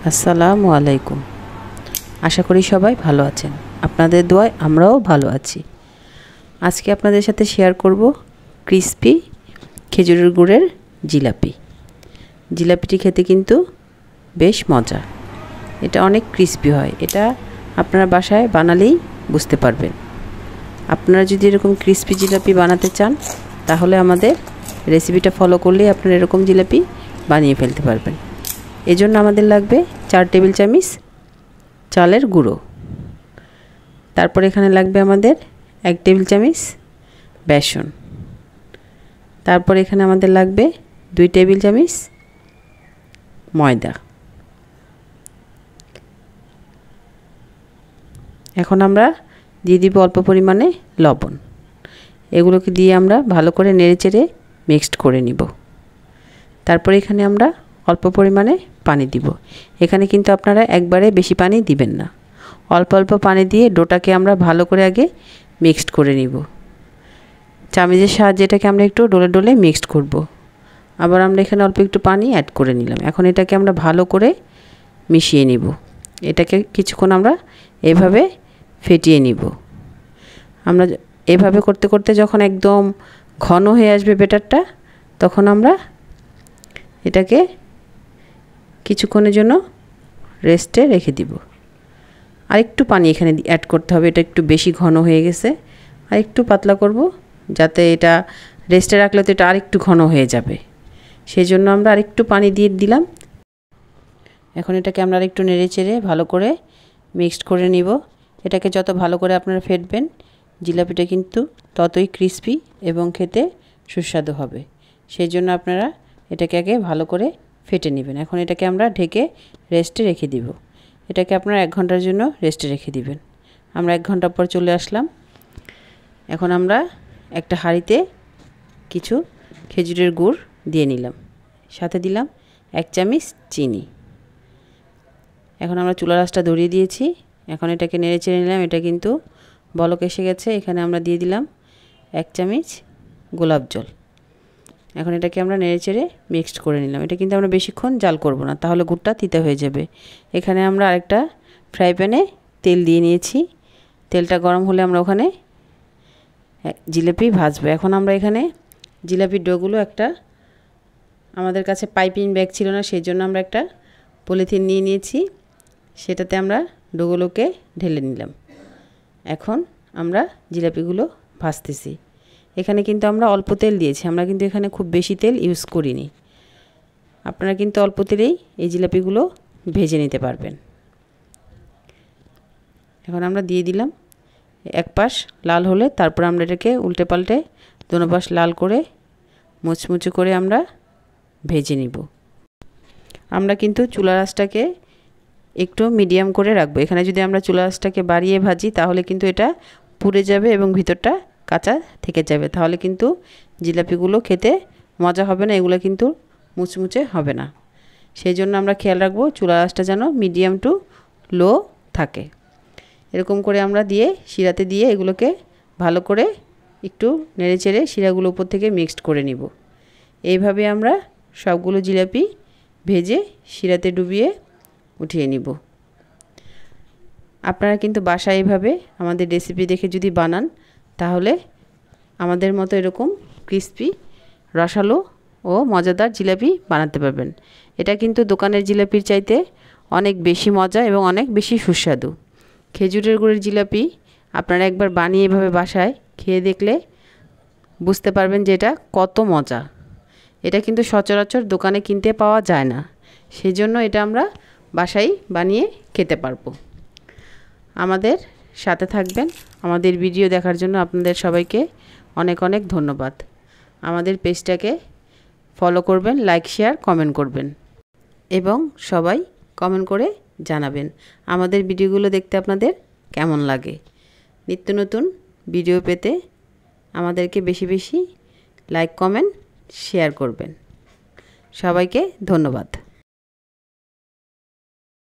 আসসালামু আলাইকুম। আশা করি সবাই ভালো আছেন। আপনাদের দোয়ায় আমরাও ভালো আছি। আজকে আপনাদের সাথে শেয়ার করব ক্রিসপি খেজুরের গুড়ের জিলাপি। জিলাপিটি খেতে কিন্তু বেশ মজা। এটা অনেক ক্রিসপি হয়। এটা আপনারা বাসায় বানালেই বুঝতে পারবেন। আপনারা যদি এরকম ক্রিসপি জিলাপি বানাতে চান তাহলে আমাদের রেসিপিটা ফলো করলেই আপনারা এরকম জিলাপি বানিয়ে ফেলতে পারবেন। এজন্য আমাদের লাগবে 4 টেবিল চামচ চালের গুঁড়ো। তারপর এখানে লাগবে আমাদের 1 টেবিল চামচ বেসন। তারপর এখানে আমাদের লাগবে 2 টেবিল চামচ ময়দা। এখন আমরা দিয়ে দিব অল্প পরিমাণে লবণ। এগুলোকে দিয়ে আমরা ভালো করে নেড়েচেড়ে মিক্সড করে নিব। তারপর এখানে আমরা অল্প পরিমাণে পানি দিব। এখানে কিন্তু আপনারা একবারে বেশি পানি দিবেন না, অল্প অল্প পানি দিয়ে ডোটাকে আমরা ভালো করে আগে মিক্সড করে নিব। চামচের সাহায্যে এটাকে আমরা একটু ডলে ডলে মিক্সড করব। আবার আমরা এখানে অল্প একটু পানি অ্যাড করে নিলাম। এখন এটাকে আমরা ভালো করে মিশিয়ে নিব। এটাকে কিছুক্ষণ আমরা এভাবে ফেটিয়ে নিব। আমরা এভাবে করতে করতে যখন একদম ঘন হয়ে আসবে ব্যাটারটা, তখন আমরা এটাকে কিছুক্ষণের জন্য রেস্টে রেখে দিব। আর একটু পানি এখানে অ্যাড করতে হবে, এটা একটু বেশি ঘন হয়ে গেছে। আর একটু পাতলা করব, যাতে এটা রেস্টে রাখলে তো এটা আরেকটু ঘন হয়ে যাবে। সেই জন্য আমরা আরেকটু পানি দিয়ে দিলাম। এখন এটাকে আমরা আরেকটু নেড়ে চেড়ে ভালো করে মিক্সড করে নিব। এটাকে যত ভালো করে আপনারা ফেটবেন, জিলাপিটা কিন্তু ততই ক্রিসপি এবং খেতে সুস্বাদু হবে। সেই জন্য আপনারা এটাকে আগে ভালো করে ফেটে নেবেন। এখন এটাকে আমরা ঢেকে রেস্টে রেখে দিব। এটাকে আপনারা 1 ঘন্টার জন্য রেস্টে রেখে দিবেন। আমরা 1 ঘন্টা পর চলে আসলাম। এখন আমরা একটা হাঁড়িতে কিছু খেজুরের গুড় দিয়ে নিলাম, সাথে দিলাম 1 চামচ চিনি। এখন আমরা চুলার আঁচটা ধরিয়ে দিয়েছি। এখন এটাকে নেড়ে চেড়ে নিলাম। এটা কিন্তু বলক এসে গেছে। এখানে আমরা দিয়ে দিলাম 1 চামচ গোলাপ জল। এখন এটাকে আমরা নেড়েচেড়ে মিক্সড করে নিলাম। এটা কিন্তু আমরা বেশিক্ষণ জাল করব না, তাহলে গুড়টা তিতা হয়ে যাবে। এখানে আমরা আরেকটা ফ্রাই প্যানে তেল দিয়ে নিয়েছি। তেলটা গরম হলে আমরা ওখানে জিলাপি ভাজবো। এখন আমরা এখানে জিলাপির ডোগুলো আমাদের কাছে পাইপিং ব্যাগ ছিল না, সেই জন্য আমরা একটা পলিথিন নিয়ে নিয়েছি। সেটাতে আমরা ডোগুলোকে ঢেলে নিলাম। এখন আমরা জিলাপিগুলো ভাজতেছি। এখানে কিন্তু আমরা অল্প তেল দিয়েছি, আমরা কিন্তু এখানে খুব বেশি তেল ইউজ করিনি। আপনারা কিন্তু অল্প তেলেই এই জিলাপিগুলো ভেজে নিতে পারবেন। এখন আমরা দিয়ে দিলাম। এক পাশ লাল হলে তারপর আমরা এটাকে উল্টে পাল্টে দোনো পাশ লাল করে মুচমুচে করে আমরা ভেজে নিব। আমরা কিন্তু চুলার আঁচটাকে একটু মিডিয়াম করে রাখবো। এখানে যদি আমরা চুলার আঁচটাকে বাড়িয়ে ভাজি তাহলে কিন্তু এটা পুড়ে যাবে এবং ভিতরটা কাঁচা থেকে যাবে। তাহলে কিন্তু জিলাপিগুলো খেতে মজা হবে না, এগুলো কিন্তু মুচমুচে হবে না। সেই জন্য আমরা খেয়াল রাখবো চুলার আঁচটা যেন মিডিয়াম টু লো থাকে। এরকম করে আমরা শিরাতে দিয়ে এগুলোকে ভালো করে একটু নেড়ে চেড়ে শিরাগুলো উপর থেকে মিক্সড করে নিব। এইভাবে আমরা সবগুলো জিলাপি ভেজে শিরাতে ডুবিয়ে উঠিয়ে নিব। আপনারা কিন্তু বাসায় এইভাবে আমাদের রেসিপি দেখে যদি বানান তাহলে আমাদের মতো এরকম ক্রিসপি, রসালো ও মজাদার জিলাপি বানাতে পারবেন। এটা কিন্তু দোকানের জিলাপির চাইতে অনেক বেশি মজা এবং অনেক বেশি সুস্বাদু। খেজুরের গুড়ের জিলাপি আপনারা একবার বানিয়ে এভাবে বাসায় খেয়ে দেখলে বুঝতে পারবেন যে এটা কত মজা। এটা কিন্তু সচরাচর দোকানে কিনতে পাওয়া যায় না, সেই জন্য এটা আমরা বাসায় বানিয়ে খেতে পারবো। আমাদের সাথে থাকবেন। আমাদের ভিডিও দেখার জন্য আপনাদের সবাইকে অনেক অনেক ধন্যবাদ। আমাদের পেজটাকে ফলো করবেন, লাইক, শেয়ার, কমেন্ট করবেন এবং সবাই কমেন্ট করে জানাবেন আমাদের ভিডিওগুলো দেখতে আপনাদের কেমন লাগে। নিত্য নতুন ভিডিও পেতে আমাদেরকে বেশি বেশি লাইক, কমেন্ট, শেয়ার করবেন। সবাইকে ধন্যবাদ।